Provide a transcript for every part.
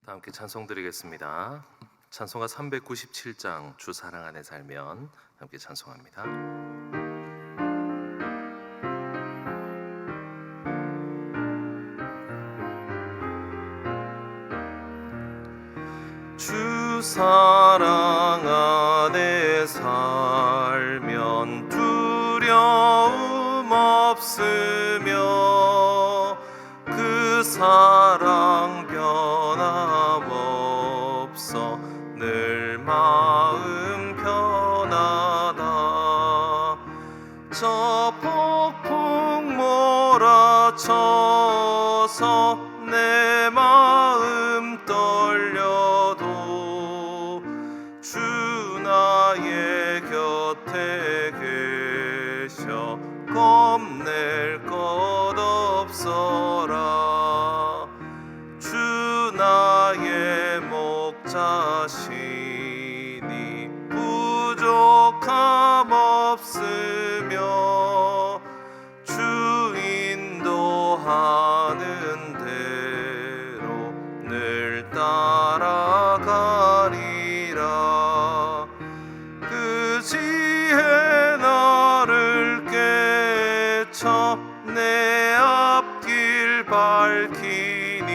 다 함께 찬송 드리겠습니다. 찬송가 397장 주 사랑 안에 살면 함께 찬송합니다. 주 사랑 안에 살면 두려움 없으며 그 사랑 변함없어 늘 마음 편하다. 저 폭풍 몰아쳐서 내 마음 떨려도 주 나의 곁에 계셔 겁낼 것 없어라. 주 나의 목자시니 부족함 없으며 주 인도하는 대로 늘 따라가리라. 그 지혜 나를 깨쳐 내 앞길 밝히니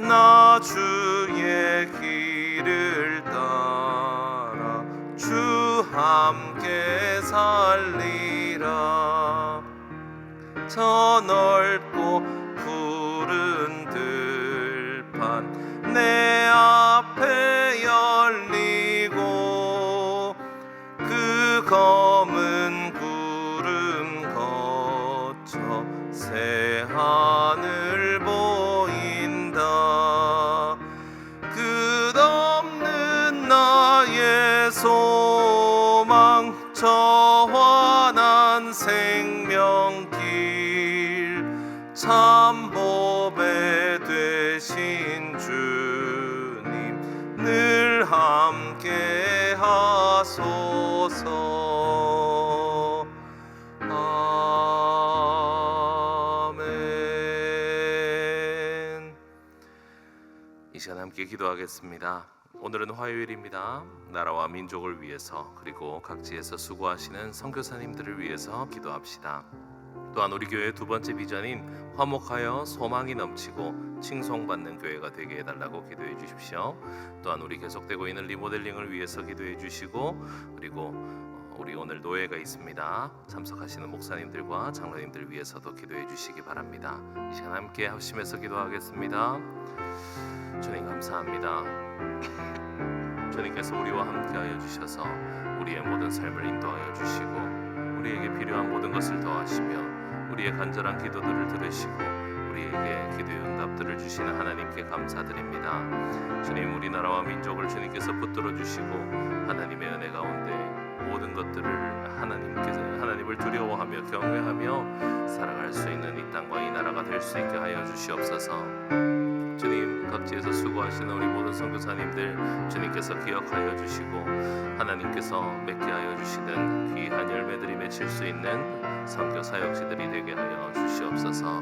나 주의 길을 따라 주 함께 살리라. 저 넓고 푸른 들판 내 앞에 열리고 그 검은 구름 거쳐 새 하늘 보인다. 끝없는 나의 소망 저 환한 생명길 참 보배 되신 주님 늘 함께 하소서. 아멘. 이 시간 함께 기도하겠습니다. 오늘은 화요일입니다. 나라와 민족을 위해서 그리고 각지에서 수고하시는 선교사님들을 위해서 기도합시다. 또한 우리 교회의 두 번째 비전인 화목하여 소망이 넘치고 칭송받는 교회가 되게 해달라고 기도해 주십시오. 또한 우리 계속되고 있는 리모델링을 위해서 기도해 주시고, 그리고 우리 오늘 노예가 있습니다. 참석하시는 목사님들과 장로님들 위해서도 기도해 주시기 바랍니다. 이 시간 함께 합심해서 기도하겠습니다. 주님 감사합니다. 주님께서 우리와 함께하여 주셔서 우리의 모든 삶을 인도하여 주시고 우리에게 필요한 모든 것을 더하시며 우리의 간절한 기도들을 들으시고 우리에게 기도의 응답들을 주시는 하나님께 감사드립니다. 주님, 우리나라와 민족을 주님께서 붙들어 주시고 하나님의 은혜 가운데 모든 것들을 하나님을 두려워하며 경외하며 살아갈 수 있는 이 땅과 이 나라가 될 수 있게 하여 주시옵소서. 주님, 각지에서 수고하시는 우리 모든 선교사님들 주님께서 기억하여 주시고 하나님께서 맺게 하여 주시는 귀한 열매들이 맺힐 수 있는 선교 사역지들이 되게 하여 주시옵소서.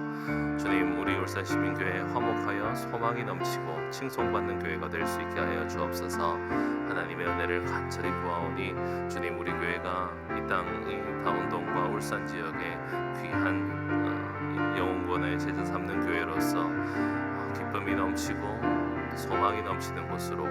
주님, 우리 울산시민교회 화목하여 소망이 넘치고 칭송받는 교회가 될 수 있게 하여 주옵소서. 하나님의 은혜를 간절히 구하오니 주님, 우리 교회가 이 땅 이 다운동과 울산 지역의 귀한 영혼권의 제자 삼는 교회로서 기쁨이 넘치고 소망이 넘치는 곳으로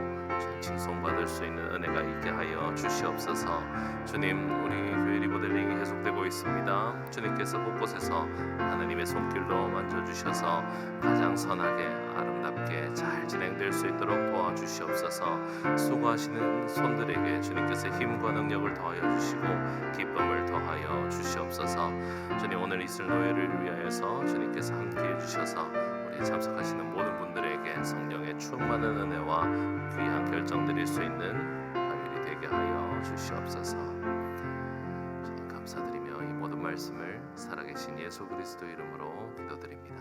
칭송받을 수 있는 은혜가 있게 하여 주시옵소서. 주님, 우리 교회 리모델링이 계속되고 있습니다. 주님께서 곳곳에서 하나님의 손길로 만져주셔서 가장 선하게 아름답게 잘 진행될 수 있도록 도와주시옵소서. 수고하시는 손들에게 주님께서 힘과 능력을 더하여 주시고 기쁨을 더하여 주시옵소서. 주님, 오늘 있을 노예를 위하여서 주님께서 함께해 주셔서 우리 참석하시는 모든 분들에게 성령의 충만한 은혜와 귀한 결정 드릴 수 있는 화요일이 되게 하여 주시옵소서. 주님 감사드리며 이 모든 말씀을 살아계신 예수 그리스도 이름으로 기도드립니다.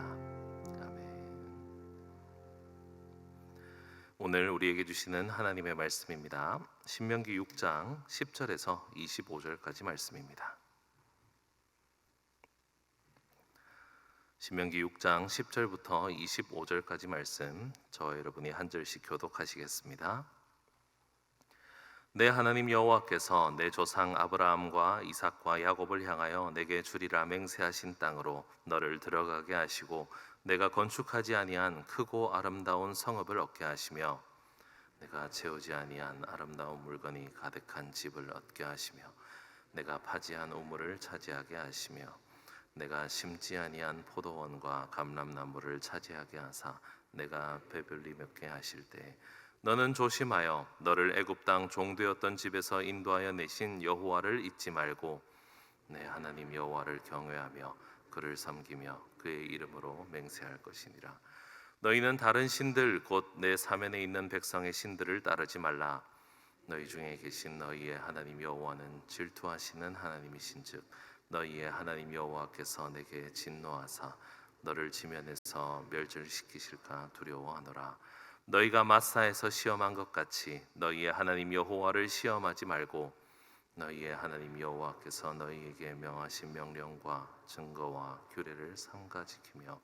아멘. 오늘 우리에게 주시는 하나님의 말씀입니다. 신명기 6장 10절에서 25절까지 말씀입니다. 신명기 6장 10절부터 25절까지 말씀 저와 여러분이 한 절씩 교독하시겠습니다. 내 하나님 여호와께서 내 조상 아브라함과 이삭과 야곱을 향하여 내게 주리라 맹세하신 땅으로 너를 들어가게 하시고 내가 건축하지 아니한 크고 아름다운 성읍을 얻게 하시며 내가 채우지 아니한 아름다운 물건이 가득한 집을 얻게 하시며 내가 파지한 우물을 차지하게 하시며 내가 심지 아니한 포도원과 감람나무를 차지하게 하사 내가 배불리 먹게 하실 때 너는 조심하여 너를 애굽 땅 종되었던 집에서 인도하여 내신 여호와를 잊지 말고 내 하나님 여호와를 경외하며 그를 섬기며 그의 이름으로 맹세할 것이니라. 너희는 다른 신들 곧 내 사면에 있는 백성의 신들을 따르지 말라. 너희 중에 계신 너희의 하나님 여호와는 질투하시는 하나님이신즉 너희의 하나님 여호와께서 내게 진노하사 너를 지면에서 멸절시키실까 두려워하노라. 너희가 마사에서 시험한 것 같이 너희의 하나님 여호와를 시험하지 말고 너희의 하나님 여호와께서 너희에게 명하신 명령과 증거와 규례를 삼가 지키며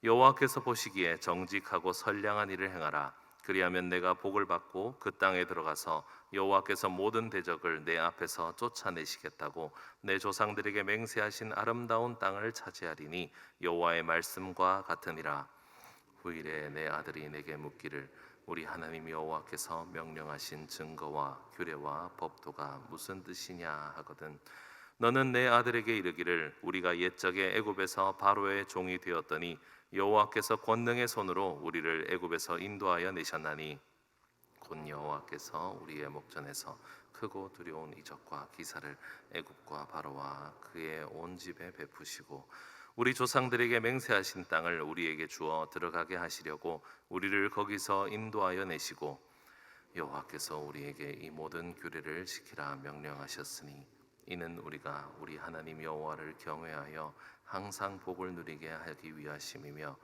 여호와께서 보시기에 정직하고 선량한 일을 행하라. 그리하면 내가 복을 받고 그 땅에 들어가서 여호와께서 모든 대적을 내 앞에서 쫓아내시겠다고 내 조상들에게 맹세하신 아름다운 땅을 차지하리니 여호와의 말씀과 같으니라. 후일에 내 아들이 내게 묻기를 우리 하나님 여호와께서 명령하신 증거와 규례와 법도가 무슨 뜻이냐 하거든 너는 내 아들에게 이르기를 우리가 옛적에 애굽에서 바로의 종이 되었더니 여호와께서 권능의 손으로 우리를 애굽에서 인도하여 내셨나니 곧 여호와께서 우리의 목전에서 크고 두려운 이적과 기사를 애굽과 바로와 그의 온 집에 베푸시고 우리 조상들에게 맹세하신 땅을 우리에게 주어 들어가게 하시려고 우리를 거기서 인도하여 내시고 여호와께서 우리에게 이 모든 규례를 지키라 명령하셨으니 이는 우리가 우리 하나님 여호와를 경외하여 항상 복을 누리게 하기 위하심이며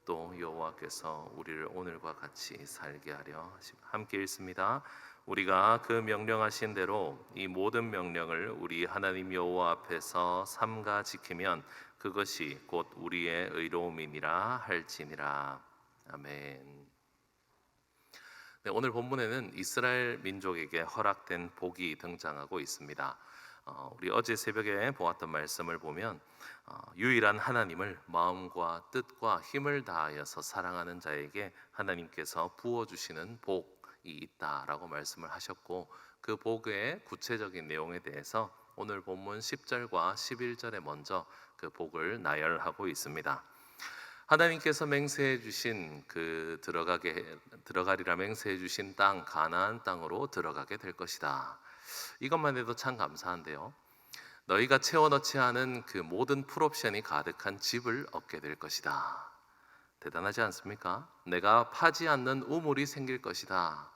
또 여호와께서 우리를 오늘과 같이 살게 하려 하심. 함께 읽습니다. 우리가 그 명령하신 대로 이 모든 명령을 우리 하나님 여호와 앞에서 삼가 지키면 그것이 곧 우리의 의로움이니라 할지니라. 아멘. 네, 오늘 본문에는 이스라엘 민족에게 허락된 복이 등장하고 있습니다. 우리 어제 새벽에 보았던 말씀을 보면 유일한 하나님을 마음과 뜻과 힘을 다하여서 사랑하는 자에게 하나님께서 부어주시는 복이 있다라고 말씀을 하셨고 그 복의 구체적인 내용에 대해서 오늘 본문 10절과 11절에 먼저 그 복을 나열하고 있습니다. 하나님께서 맹세해 주신 그 들어가리라 맹세해 주신 땅 가나안 땅으로 들어가게 될 것이다. 이것만 해도 참 감사한데요. 너희가 채워넣지 않은 그 모든 풀옵션이 가득한 집을 얻게 될 것이다. 대단하지 않습니까? 내가 파지 않는 우물이 생길 것이다.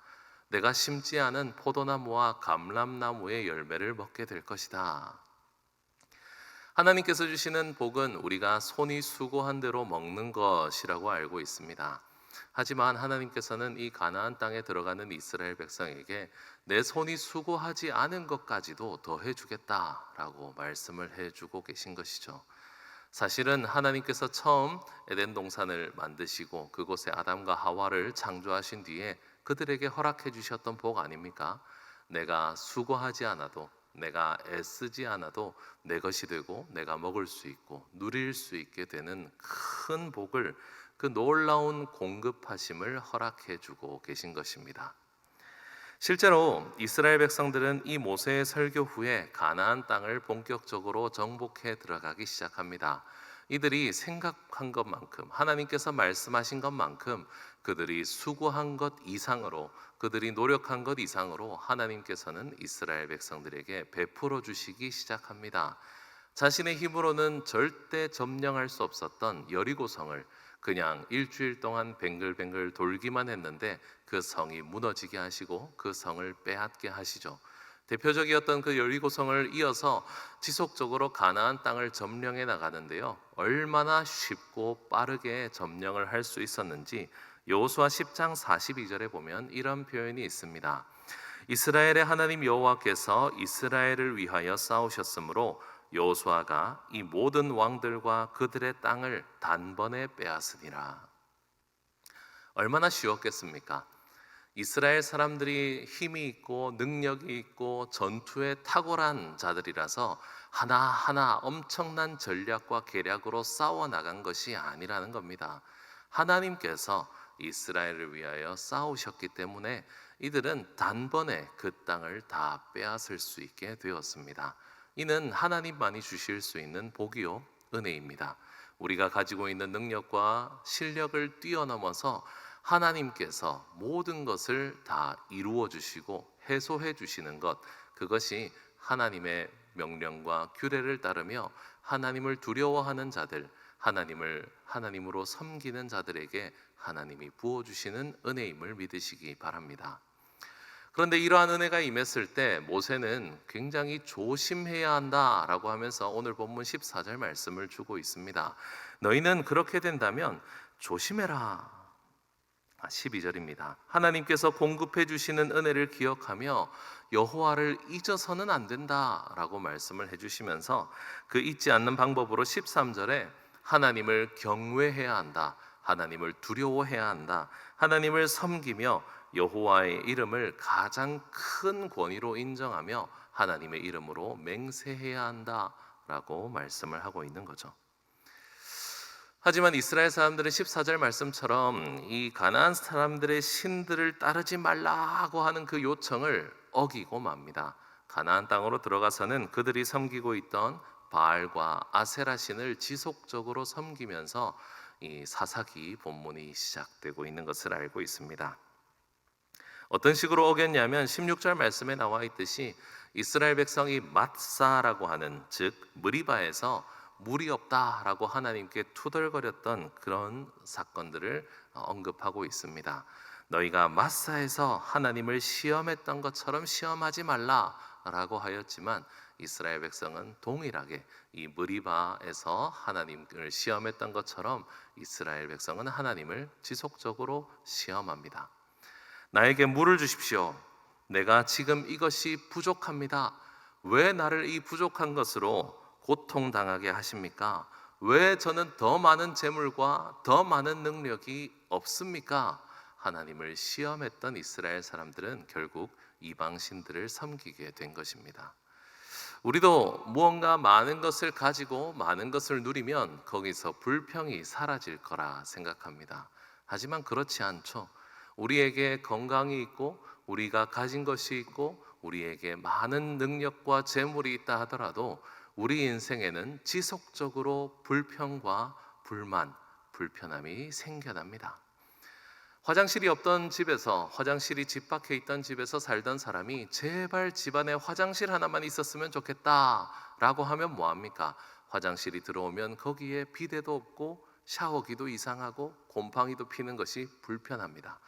내가 심지 않은 포도나무와 감람나무의 열매를 먹게 될 것이다. 하나님께서 주시는 복은 우리가 손이 수고한 대로 먹는 것이라고 알고 있습니다. 하지만 하나님께서는 이 가나안 땅에 들어가는 이스라엘 백성에게 내 손이 수고하지 않은 것까지도 더해 주겠다라고 말씀을 해주고 계신 것이죠. 사실은 하나님께서 처음 에덴 동산을 만드시고 그곳에 아담과 하와를 창조하신 뒤에 그들에게 허락해 주셨던 복 아닙니까? 내가 수고하지 않아도 내가 애쓰지 않아도 내 것이 되고 내가 먹을 수 있고 누릴 수 있게 되는 큰 복을 그 놀라운 공급하심을 허락해 주고 계신 것입니다. 실제로 이스라엘 백성들은 이 모세의 설교 후에 가나안 땅을 본격적으로 정복해 들어가기 시작합니다. 이들이 생각한 것만큼 하나님께서 말씀하신 것만큼 그들이 수고한 것 이상으로 그들이 노력한 것 이상으로 하나님께서는 이스라엘 백성들에게 베풀어 주시기 시작합니다. 자신의 힘으로는 절대 점령할 수 없었던 여리고성을 그냥 일주일 동안 뱅글뱅글 돌기만 했는데 그 성이 무너지게 하시고 그 성을 빼앗게 하시죠. 대표적이었던 그 여리고성을 이어서 지속적으로 가나안 땅을 점령해 나가는데요. 얼마나 쉽고 빠르게 점령을 할 수 있었는지 여호수아 10장 42절에 보면 이런 표현이 있습니다. 이스라엘의 하나님 여호와께서 이스라엘을 위하여 싸우셨으므로 여호수아가 이 모든 왕들과 그들의 땅을 단번에 빼앗으니라. 얼마나 쉬웠겠습니까? 이스라엘 사람들이 힘이 있고 능력이 있고 전투에 탁월한 자들이라서 하나하나 엄청난 전략과 계략으로 싸워 나간 것이 아니라는 겁니다. 하나님께서 이스라엘을 위하여 싸우셨기 때문에 이들은 단번에 그 땅을 다 빼앗을 수 있게 되었습니다. 이는 하나님만이 주실 수 있는 복이요 은혜입니다. 우리가 가지고 있는 능력과 실력을 뛰어넘어서 하나님께서 모든 것을 다 이루어 주시고 해소해 주시는 것, 그것이 하나님의 명령과 규례를 따르며 하나님을 두려워하는 자들, 하나님으로 섬기는 자들에게 하나님이 부어 주시는 은혜임을 믿으시기 바랍니다. 그런데 이러한 은혜가 임했을 때 모세는 굉장히 조심해야 한다라고 하면서 오늘 본문 14절 말씀을 주고 있습니다. 너희는 그렇게 된다면 조심해라. 12절입니다. 하나님께서 공급해 주시는 은혜를 기억하며 여호와를 잊어서는 안 된다라고 말씀을 해주시면서 그 잊지 않는 방법으로 13절에 하나님을 경외해야 한다, 하나님을 두려워해야 한다, 하나님을 섬기며 여호와의 이름을 가장 큰 권위로 인정하며 하나님의 이름으로 맹세해야 한다라고 말씀을 하고 있는 거죠. 하지만 이스라엘 사람들은 14절 말씀처럼 이 가나안 사람들의 신들을 따르지 말라고 하는 그 요청을 어기고 맙니다. 가나안 땅으로 들어가서는 그들이 섬기고 있던 바알과 아세라 신을 지속적으로 섬기면서 이 사사기 본문이 시작되고 있는 것을 알고 있습니다. 어떤 식으로 어겼냐면 16절 말씀에 나와 있듯이 이스라엘 백성이 맛사라고 하는, 즉 무리바에서 물이 없다라고 하나님께 투덜거렸던 그런 사건들을 언급하고 있습니다. 너희가 마사에서 하나님을 시험했던 것처럼 시험하지 말라라고 하였지만 이스라엘 백성은 동일하게 이 무리바에서 하나님을 시험했던 것처럼 이스라엘 백성은 하나님을 지속적으로 시험합니다. 나에게 물을 주십시오. 내가 지금 이것이 부족합니다. 왜 나를 이 부족한 것으로 고통당하게 하십니까? 왜 저는 더 많은 재물과 더 많은 능력이 없습니까? 하나님을 시험했던 이스라엘 사람들은 결국 이방 신들을 섬기게 된 것입니다. 우리도 무언가 많은 것을 가지고 많은 것을 누리면 거기서 불평이 사라질 거라 생각합니다. 하지만 그렇지 않죠. 우리에게 건강이 있고 우리가 가진 것이 있고 우리에게 많은 능력과 재물이 있다 하더라도 우리 인생에는 지속적으로 불평과 불만, 불편함이 생겨납니다. 화장실이 없던 집에서, 화장실이 집 밖에 있던 집에서 살던 사람이 제발 집안에 화장실 하나만 있었으면 좋겠다라고 하면 뭐합니까? 화장실이 들어오면 거기에 비데도 없고 샤워기도 이상하고 곰팡이도 피는 것이 불편합니다.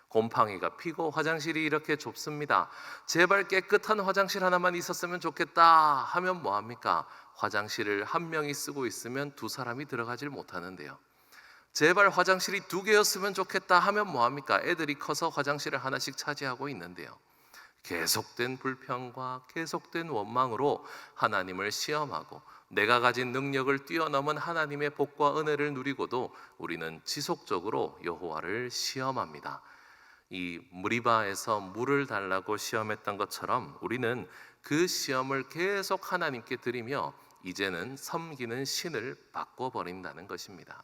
곰팡이가 피고 화장실이 이렇게 좁습니다. 제발 깨끗한 화장실 하나만 있었으면 좋겠다 하면 뭐합니까? 화장실을 한 명이 쓰고 있으면 두 사람이 들어가질 못하는데요. 제발 화장실이 두 개였으면 좋겠다 하면 뭐합니까? 애들이 커서 화장실을 하나씩 차지하고 있는데요. 계속된 불평과 계속된 원망으로 하나님을 시험하고 내가 가진 능력을 뛰어넘은 하나님의 복과 은혜를 누리고도 우리는 지속적으로 여호와를 시험합니다. 이 무리바에서 물을 달라고 시험했던 것처럼 우리는 그 시험을 계속 하나님께 드리며 이제는 섬기는 신을 바꿔버린다는 것입니다.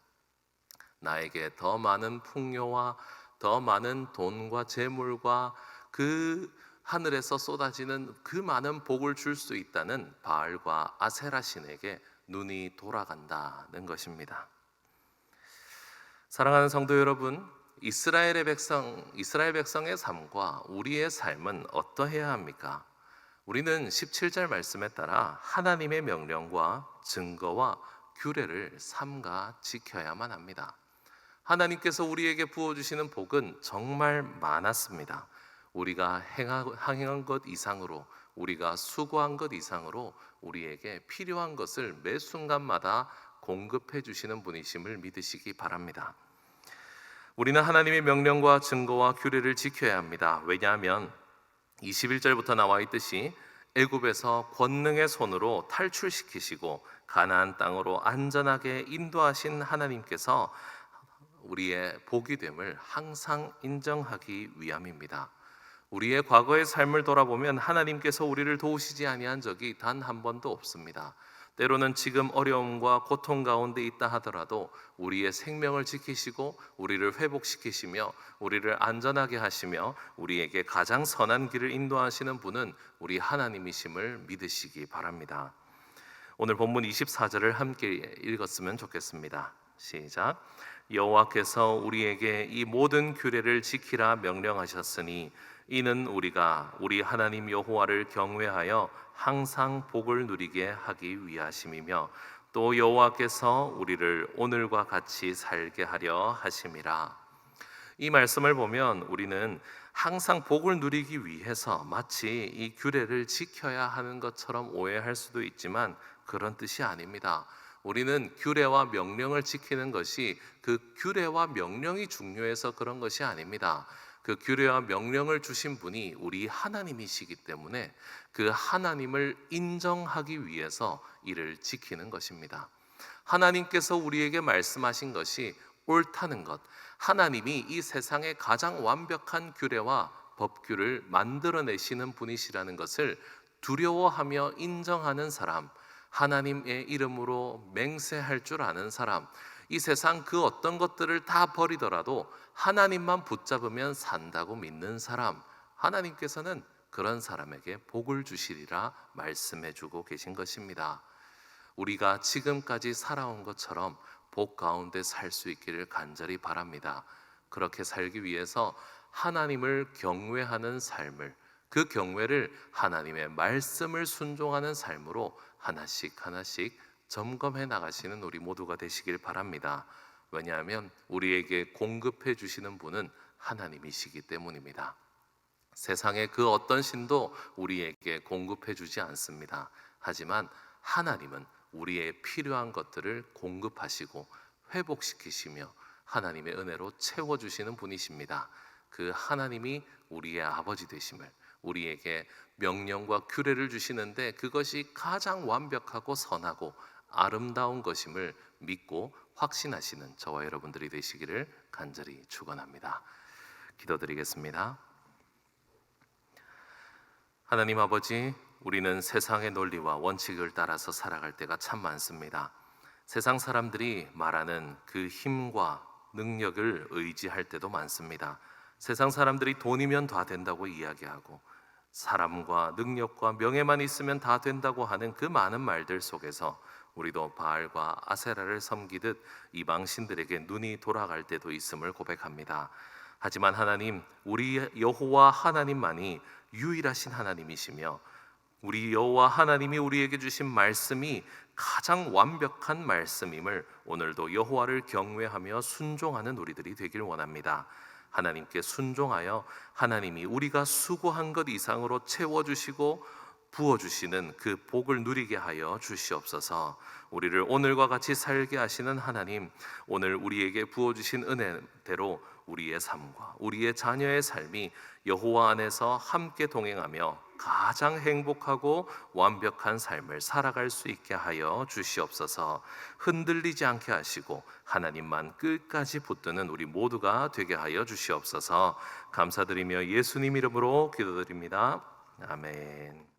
나에게 더 많은 풍요와 더 많은 돈과 재물과 그 하늘에서 쏟아지는 그 많은 복을 줄 수 있다는 바알과 아세라 신에게 눈이 돌아간다는 것입니다. 사랑하는 성도 여러분, 이스라엘 백성의 삶과 우리의 삶은 어떠해야 합니까? 우리는 17절 말씀에 따라 하나님의 명령과 증거와 규례를 삼가 지켜야만 합니다. 하나님께서 우리에게 부어주시는 복은 정말 많았습니다. 우리가 행한 것 이상으로, 우리가 수고한 것 이상으로 우리에게 필요한 것을 매 순간마다 공급해 주시는 분이심을 믿으시기 바랍니다. 우리는 하나님의 명령과 증거와 규례를 지켜야 합니다. 왜냐하면 21절부터 나와 있듯이 애굽에서 권능의 손으로 탈출시키시고 가나안 땅으로 안전하게 인도하신 하나님께서 우리의 복이 됨을 항상 인정하기 위함입니다. 우리의 과거의 삶을 돌아보면 하나님께서 우리를 도우시지 아니한 적이 단 한 번도 없습니다. 때로는 지금 어려움과 고통 가운데 있다 하더라도 우리의 생명을 지키시고 우리를 회복시키시며 우리를 안전하게 하시며 우리에게 가장 선한 길을 인도하시는 분은 우리 하나님이심을 믿으시기 바랍니다. 오늘 본문 24절을 함께 읽었으면 좋겠습니다. 시작. 여호와께서 우리에게 이 모든 규례를 지키라 명령하셨으니 이는 우리가 우리 하나님 여호와를 경외하여 항상 복을 누리게 하기 위하심이며 또 여호와께서 우리를 오늘과 같이 살게 하려 하심이라. 이 말씀을 보면 우리는 항상 복을 누리기 위해서 마치 이 규례를 지켜야 하는 것처럼 오해할 수도 있지만 그런 뜻이 아닙니다. 우리는 규례와 명령을 지키는 것이 그 규례와 명령이 중요해서 그런 것이 아닙니다. 그 규례와 명령을 주신 분이 우리 하나님이시기 때문에 그 하나님을 인정하기 위해서 이를 지키는 것입니다. 하나님께서 우리에게 말씀하신 것이 옳다는 것, 하나님이 이 세상에 가장 완벽한 규례와 법규를 만들어내시는 분이시라는 것을 두려워하며 인정하는 사람, 하나님의 이름으로 맹세할 줄 아는 사람, 이 세상 그 어떤 것들을 다 버리더라도 하나님만 붙잡으면 산다고 믿는 사람, 하나님께서는 그런 사람에게 복을 주시리라 말씀해 주고 계신 것입니다. 우리가 지금까지 살아온 것처럼 복 가운데 살 수 있기를 간절히 바랍니다. 그렇게 살기 위해서 하나님을 경외하는 삶을, 그 경외를 하나님의 말씀을 순종하는 삶으로 하나씩 하나씩 점검해 나가시는 우리 모두가 되시길 바랍니다. 왜냐하면 우리에게 공급해 주시는 분은 하나님이시기 때문입니다. 세상의 그 어떤 신도 우리에게 공급해 주지 않습니다. 하지만 하나님은 우리의 필요한 것들을 공급하시고 회복시키시며 하나님의 은혜로 채워주시는 분이십니다. 그 하나님이 우리의 아버지 되심을, 우리에게 명령과 규례를 주시는데 그것이 가장 완벽하고 선하고 아름다운 것임을 믿고 확신하시는 저와 여러분들이 되시기를 간절히 축원합니다. 기도드리겠습니다. 하나님 아버지, 우리는 세상의 논리와 원칙을 따라서 살아갈 때가 참 많습니다. 세상 사람들이 말하는 그 힘과 능력을 의지할 때도 많습니다. 세상 사람들이 돈이면 다 된다고 이야기하고 사람과 능력과 명예만 있으면 다 된다고 하는 그 많은 말들 속에서 우리도 바알과 아세라를 섬기듯 이방 신들에게 눈이 돌아갈 때도 있음을 고백합니다. 하지만 하나님, 우리 여호와 하나님만이 유일하신 하나님이시며 우리 여호와 하나님이 우리에게 주신 말씀이 가장 완벽한 말씀임을 오늘도 여호와를 경외하며 순종하는 우리들이 되길 원합니다. 하나님께 순종하여 하나님이 우리가 수고한 것 이상으로 채워주시고 부어주시는 그 복을 누리게 하여 주시옵소서. 우리를 오늘과 같이 살게 하시는 하나님, 오늘 우리에게 부어주신 은혜대로 우리의 삶과 우리의 자녀의 삶이 여호와 안에서 함께 동행하며 가장 행복하고 완벽한 삶을 살아갈 수 있게 하여 주시옵소서. 흔들리지 않게 하시고 하나님만 끝까지 붙드는 우리 모두가 되게 하여 주시옵소서. 감사드리며 예수님 이름으로 기도드립니다. 아멘.